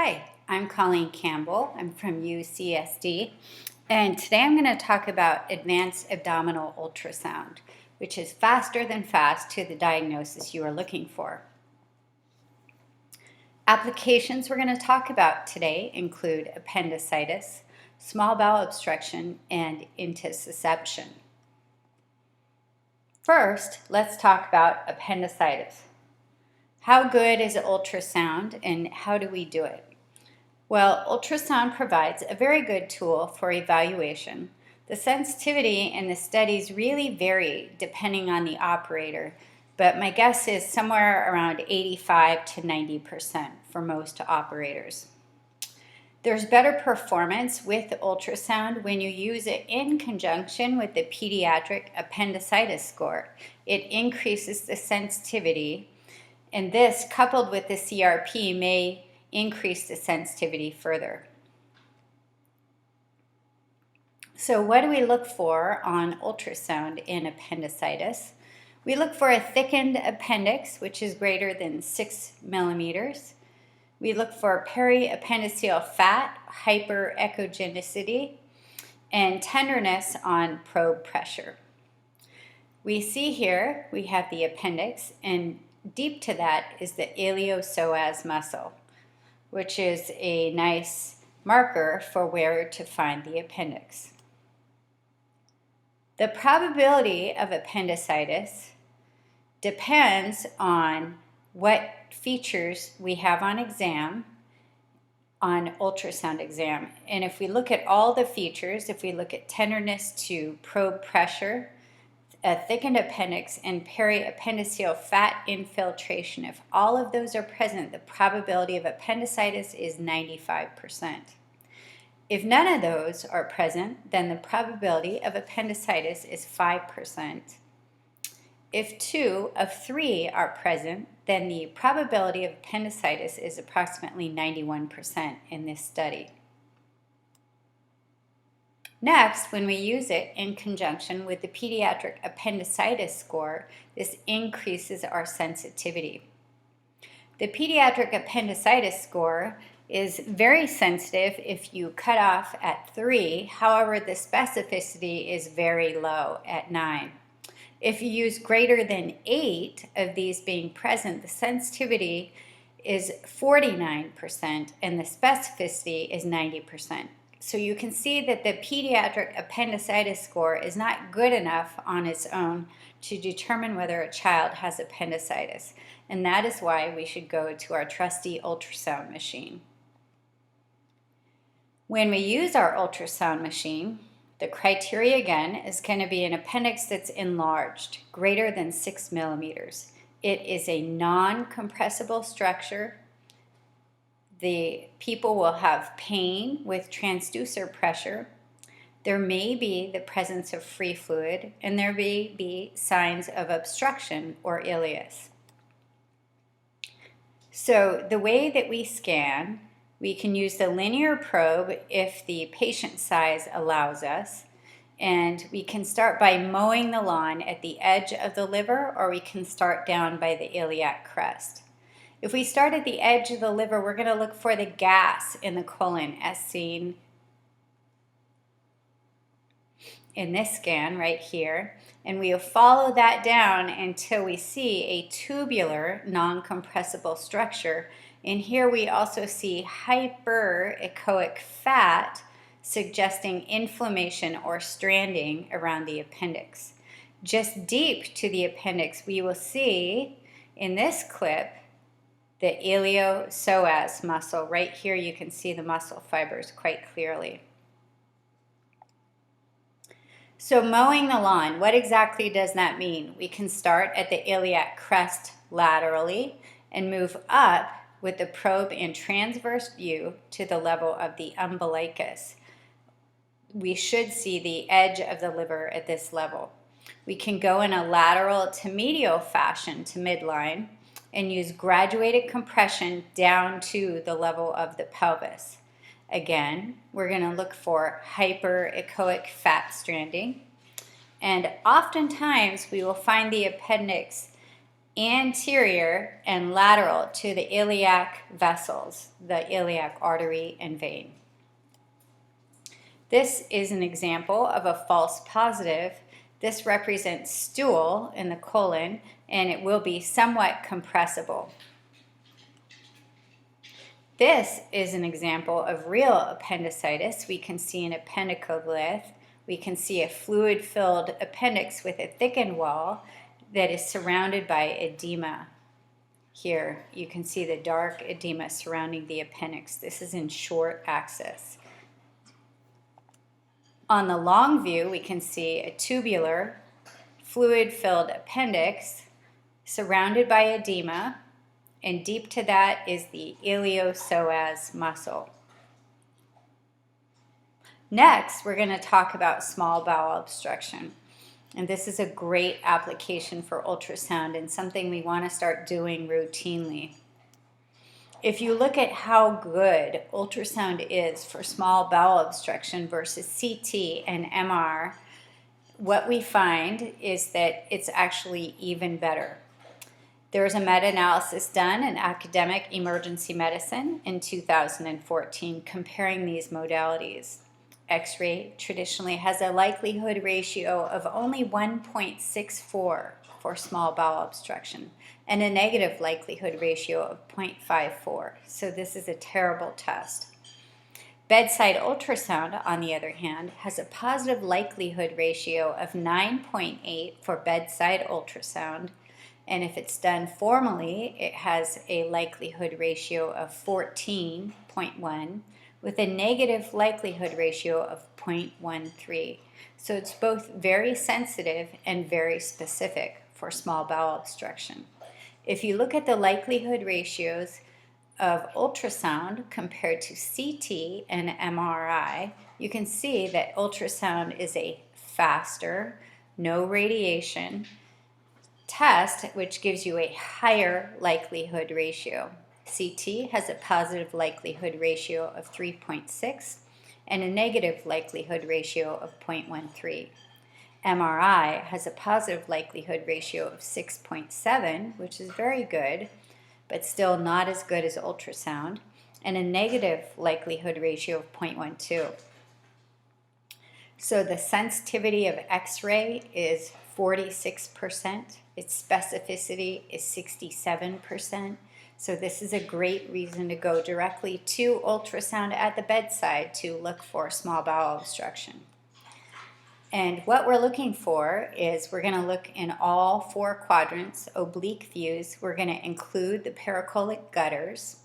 Hi, I'm Colleen Campbell. I'm from UCSD, and today I'm going to talk about advanced abdominal ultrasound, which is faster than fast to the diagnosis you are looking for. Applications we're going to talk about today include appendicitis, small bowel obstruction, and intussception. First, let's talk about appendicitis. How good is ultrasound and how do we do it? Well, ultrasound provides a very good tool for evaluation. The sensitivity in the studies really vary depending on the operator, but my guess is somewhere around 85 to 90% for most operators. There's better performance with ultrasound when you use it in conjunction with the Pediatric appendicitis score. It increases the sensitivity, and this, coupled with the CRP, may increase the sensitivity further. So what do we look for on ultrasound in appendicitis? We look for a thickened appendix, which is greater than 6 millimeters. We look for periappendiceal fat, hyperechogenicity, and tenderness on probe pressure. We see here we have the appendix, and deep to that is the iliopsoas muscle, which is a nice marker for where to find the appendix. The probability of appendicitis depends on what features we have on exam, on ultrasound exam. And if we look at all the features, if we look at tenderness to probe pressure, a thickened appendix, and periappendiceal fat infiltration, if all of those are present, the probability of appendicitis is 95%. If none of those are present, then the probability of appendicitis is 5%. If 2 of 3 are present, then the probability of appendicitis is approximately 91% in this study. Next, when we use it in conjunction with the pediatric appendicitis score, this increases our sensitivity. The pediatric appendicitis score is very sensitive if you cut off at 3, however, the specificity is very low at 9. If you use greater than 8 of these being present, the sensitivity is 49% and the specificity is 90%. So you can see that the pediatric appendicitis score is not good enough on its own to determine whether a child has appendicitis, and that is why we should go to our trusty ultrasound machine. When we use our ultrasound machine, the criteria again is going to be an appendix that's enlarged, greater than 6 millimeters. It is a non-compressible structure. The people will have pain with transducer pressure. There may be the presence of free fluid, and there may be signs of obstruction or ileus. So the way that we scan, we can use the linear probe if the patient size allows us, and we can start by mowing the lawn at the edge of the liver, or we can start down by the iliac crest. If we start at the edge of the liver, we're going to look for the gas in the colon as seen in this scan right here. And we'll follow that down until we see a tubular non-compressible structure. And here we also see hyperechoic fat, suggesting inflammation or stranding around the appendix. Just deep to the appendix, we will see in this clip the iliopsoas muscle. Right here you can see the muscle fibers quite clearly. So mowing the lawn, what exactly does that mean? We can start at the iliac crest laterally and move up with the probe in transverse view to the level of the umbilicus. We should see the edge of the liver at this level. We can go in a lateral to medial fashion to midline and use graduated compression down to the level of the pelvis. Again, we're going to look for hyperechoic fat stranding, and oftentimes we will find the appendix anterior and lateral to the iliac vessels, the iliac artery and vein. This is an example of a false positive. This represents stool in the colon, and it will be somewhat compressible. This is an example of real appendicitis. We can see an appendicolith. We can see a fluid-filled appendix with a thickened wall that is surrounded by edema. Here, you can see the dark edema surrounding the appendix. This is in short axis. On the long view, we can see a tubular, fluid-filled appendix surrounded by edema, and deep to that is the iliopsoas muscle. Next, we're going to talk about small bowel obstruction. And this is a great application for ultrasound and something we want to start doing routinely. If you look at how good ultrasound is for small bowel obstruction versus CT and MR, what we find is that it's actually even better. There was a meta-analysis done in Academic Emergency Medicine in 2014 comparing these modalities. X-ray traditionally has a likelihood ratio of only 1.64 for small bowel obstruction and a negative likelihood ratio of 0.54. So this is a terrible test. Bedside ultrasound, on the other hand, has a positive likelihood ratio of 9.8 for bedside ultrasound, and if it's done formally, it has a likelihood ratio of 14.1 with a negative likelihood ratio of 0.13. So it's both very sensitive and very specific for small bowel obstruction. If you look at the likelihood ratios of ultrasound compared to CT and MRI, you can see that ultrasound is a faster, no radiation test, which gives you a higher likelihood ratio. CT has a positive likelihood ratio of 3.6 and a negative likelihood ratio of 0.13. MRI has a positive likelihood ratio of 6.7, which is very good, but still not as good as ultrasound, and a negative likelihood ratio of 0.12. So the sensitivity of X-ray is 46%. Its specificity is 67%. So this is a great reason to go directly to ultrasound at the bedside to look for small bowel obstruction. And what we're looking for is we're going to look in all four quadrants, oblique views. We're going to include the pericolic gutters.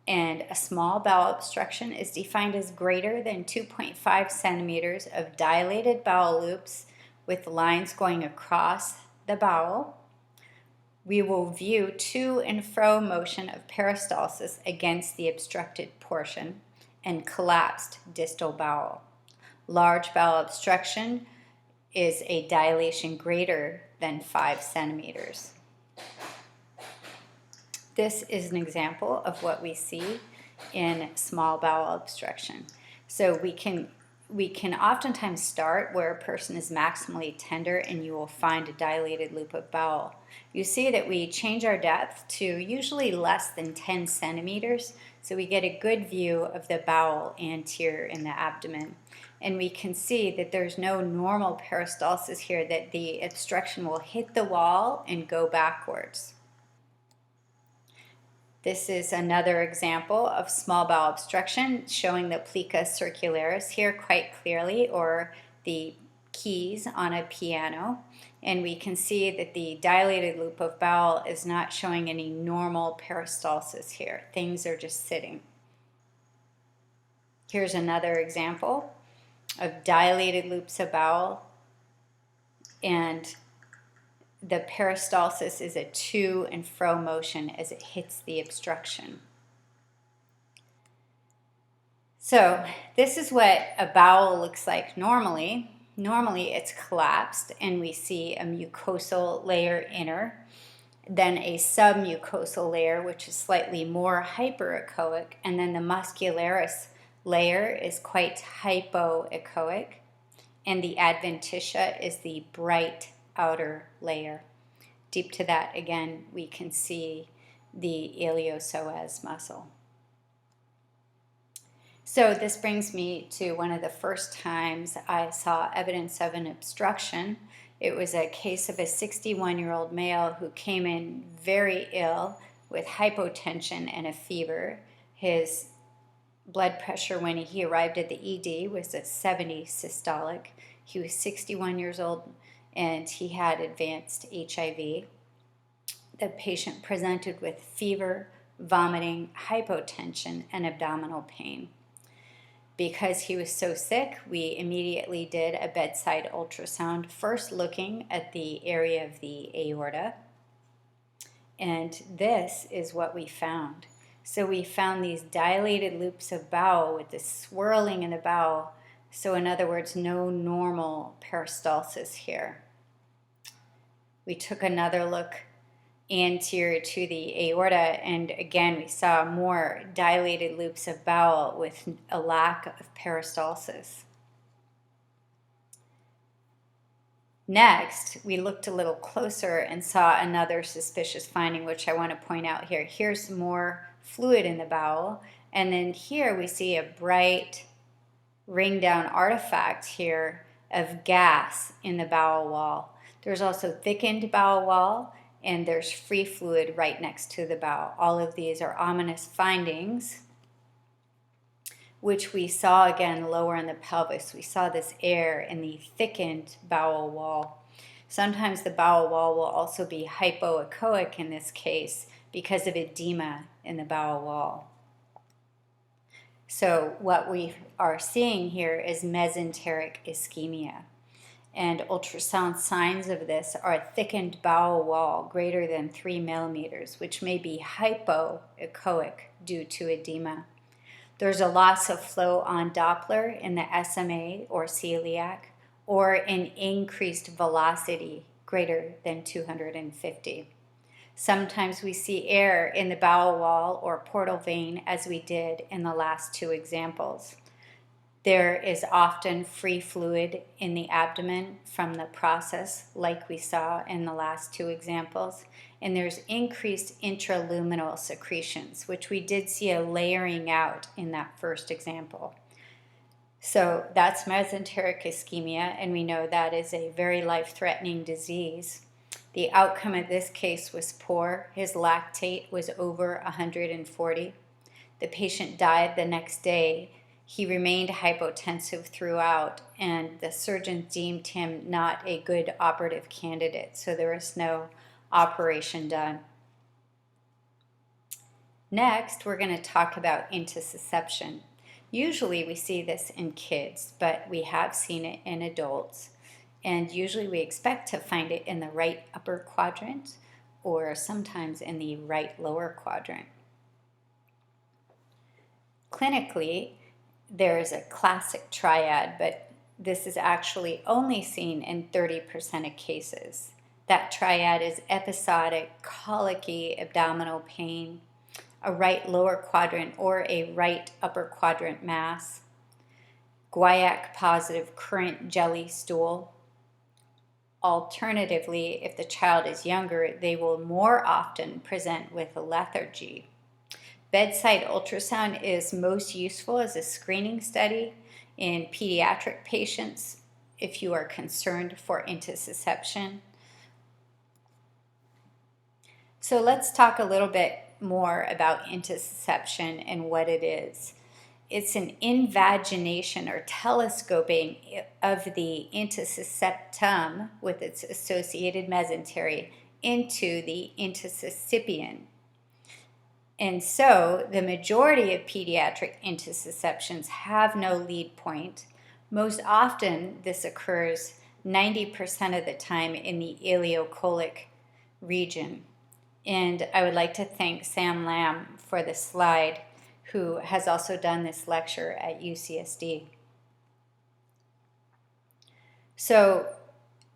And a small bowel obstruction is defined as greater than 2.5 centimeters of dilated bowel loops with lines going across the bowel. We will view to and fro motion of peristalsis against the obstructed portion and collapsed distal bowel. Large bowel obstruction is a dilation greater than 5 centimeters. This is an example of what we see in small bowel obstruction. So we can oftentimes start where a person is maximally tender and you will find a dilated loop of bowel. You see that we change our depth to usually less than 10 centimeters, so we get a good view of the bowel anterior in the abdomen. And we can see that there's no normal peristalsis here, that the obstruction will hit the wall and go backwards. This is another example of small bowel obstruction showing the plica circularis here quite clearly, or the keys on a piano. And we can see that the dilated loop of bowel is not showing any normal peristalsis here. Things are just sitting. Here's another example of dilated loops of bowel, and the peristalsis is a to and fro motion as it hits the obstruction. So this is what a bowel looks like normally. Normally it's collapsed and we see a mucosal layer inner, then a submucosal layer which is slightly more hyperechoic, and then the muscularis layer is quite hypoechoic, and the adventitia is the bright outer layer. Deep to that, again, we can see the iliopsoas muscle. So this brings me to one of the first times I saw evidence of an obstruction. It was a case of a 61-year-old male who came in very ill with hypotension and a fever. His blood pressure when he arrived at the ED was at 70 systolic. He was 61 years old and he had advanced HIV. The patient presented with fever, vomiting, hypotension, and abdominal pain. Because he was so sick, we immediately did a bedside ultrasound, first looking at the area of the aorta. And this is what we found. So we found these dilated loops of bowel with this swirling in the bowel. So in other words, no normal peristalsis here. We took another look anterior to the aorta, and again we saw more dilated loops of bowel with a lack of peristalsis. Next, we looked a little closer and saw another suspicious finding, which I want to point out here. Here's more fluid in the bowel, and then here we see a bright ring down artifact here of gas in the bowel wall. There's also thickened bowel wall, and there's free fluid right next to the bowel. All of these are ominous findings, which we saw again lower in the pelvis. We saw this air in the thickened bowel wall. Sometimes the bowel wall will also be hypoechoic in this case because of edema in the bowel wall. So what we are seeing here is mesenteric ischemia. And ultrasound signs of this are a thickened bowel wall greater than 3 millimeters, which may be hypoechoic due to edema. There's a loss of flow on Doppler in the SMA or celiac, or an increased velocity greater than 250. Sometimes we see air in the bowel wall or portal vein, as we did in the last two examples. There is often free fluid in the abdomen from the process, like we saw in the last two examples, and there's increased intraluminal secretions, which we did see a layering out in that first example. So that's mesenteric ischemia, and we know that is a very life-threatening disease. The outcome of this case was poor. His lactate was over 140. The patient died the next day. He remained hypotensive throughout, and the surgeon deemed him not a good operative candidate, so there was no operation done. Next, we're going to talk about intussception. Usually we see this in kids, but we have seen it in adults, and usually we expect to find it in the right upper quadrant or sometimes in the right lower quadrant. Clinically, there is a classic triad, but this is actually only seen in 30% of cases. That triad is episodic, colicky abdominal pain, a right lower quadrant or a right upper quadrant mass, guaiac positive current jelly stool. Alternatively, if the child is younger, they will more often present with lethargy. Bedside ultrasound is most useful as a screening study in pediatric patients if you are concerned for intussception. So let's talk a little bit more about intussception and what it is. It's an invagination or telescoping of the intusseptum with its associated mesentery into the intusscipion. And so the majority of pediatric intussceptions have no lead point. Most often this occurs 90% of the time in the ileocolic region. And I would like to thank Sam Lamb for this slide, who has also done this lecture at UCSD. So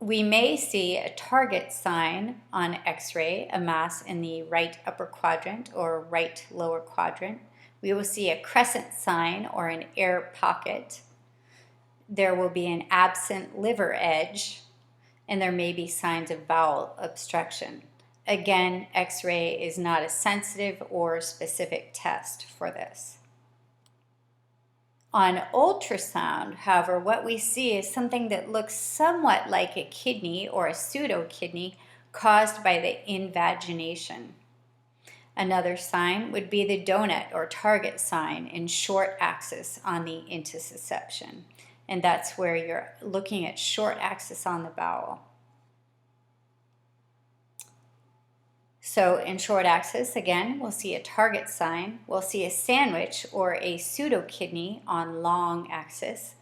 we may see a target sign on X-ray, a mass in the right upper quadrant or right lower quadrant. We will see a crescent sign or an air pocket. There will be an absent liver edge, and there may be signs of bowel obstruction. Again, X-ray is not a sensitive or specific test for this. On ultrasound, however, what we see is something that looks somewhat like a kidney or a pseudokidney caused by the invagination. Another sign would be the donut or target sign in short axis on the intussception, and that's where you're looking at short axis on the bowel. So in short axis, again, we'll see a target sign. We'll see a sandwich or a pseudokidney on long axis,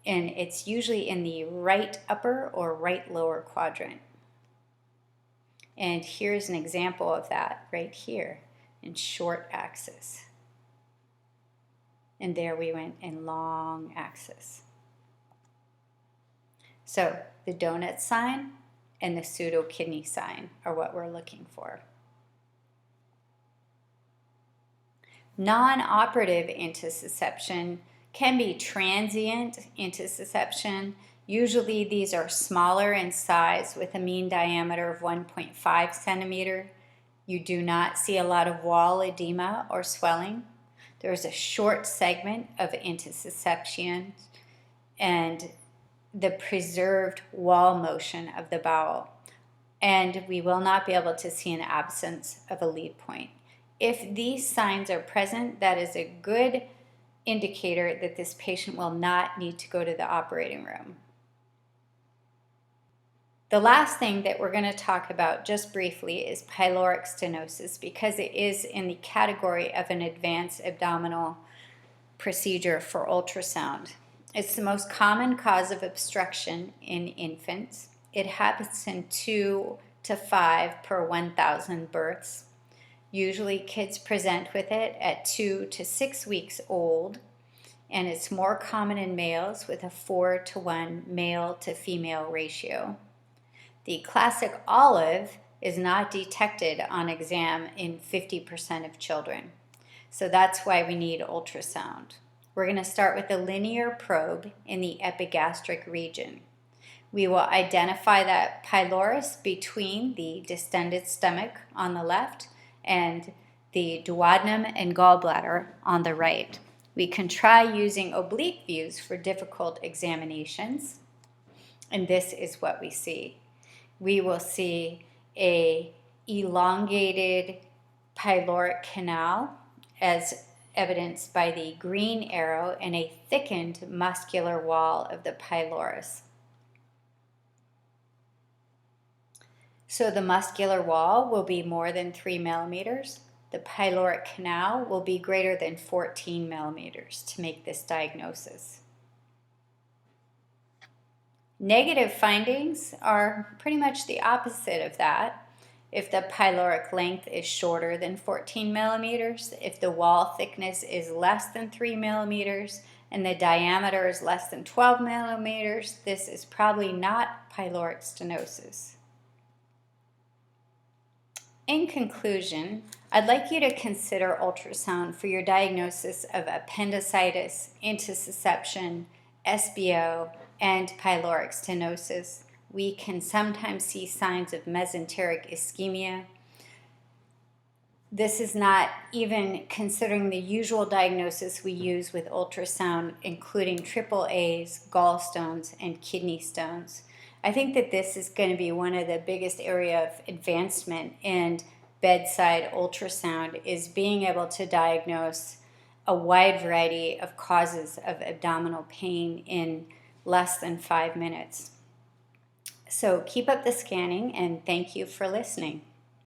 and it's usually in the right upper or right lower quadrant. And here's an example of that right here in short axis. And there we went in long axis. So the donut sign and the pseudokidney sign are what we're looking for. Non-operative intussception can be transient intussception. Usually these are smaller in size with a mean diameter of 1.5 centimeter. You do not see a lot of wall edema or swelling. There's a short segment of intussception and the preserved wall motion of the bowel. And we will not be able to see an absence of a lead point. If these signs are present, that is a good indicator that this patient will not need to go to the operating room. The last thing that we're going to talk about just briefly is pyloric stenosis, because it is in the category of an advanced abdominal procedure for ultrasound. It's the most common cause of obstruction in infants. It happens in 2 to 5 per 1,000 births. Usually kids present with it at 2 to 6 weeks old, and it's more common in males with a 4-to-1 male to female ratio. The classic olive is not detected on exam in 50% of children. So that's why we need ultrasound. We're going to start with a linear probe in the epigastric region. We will identify that pylorus between the distended stomach on the left and the duodenum and gallbladder on the right. We can try using oblique views for difficult examinations, and this is what we see. We will see a elongated pyloric canal as evidenced by the green arrow and a thickened muscular wall of the pylorus. So the muscular wall will be more than 3 millimeters. The pyloric canal will be greater than 14 millimeters to make this diagnosis. Negative findings are pretty much the opposite of that. If the pyloric length is shorter than 14 millimeters, if the wall thickness is less than 3 millimeters, and the diameter is less than 12 millimeters, this is probably not pyloric stenosis. In conclusion, I'd like you to consider ultrasound for your diagnosis of appendicitis, intussception, SBO, and pyloric stenosis. We can sometimes see signs of mesenteric ischemia. This is not even considering the usual diagnosis we use with ultrasound, including triple A's, gallstones, and kidney stones. I think that this is going to be one of the biggest area of advancement in bedside ultrasound, is being able to diagnose a wide variety of causes of abdominal pain in less than 5 minutes. So keep up the scanning, and thank you for listening.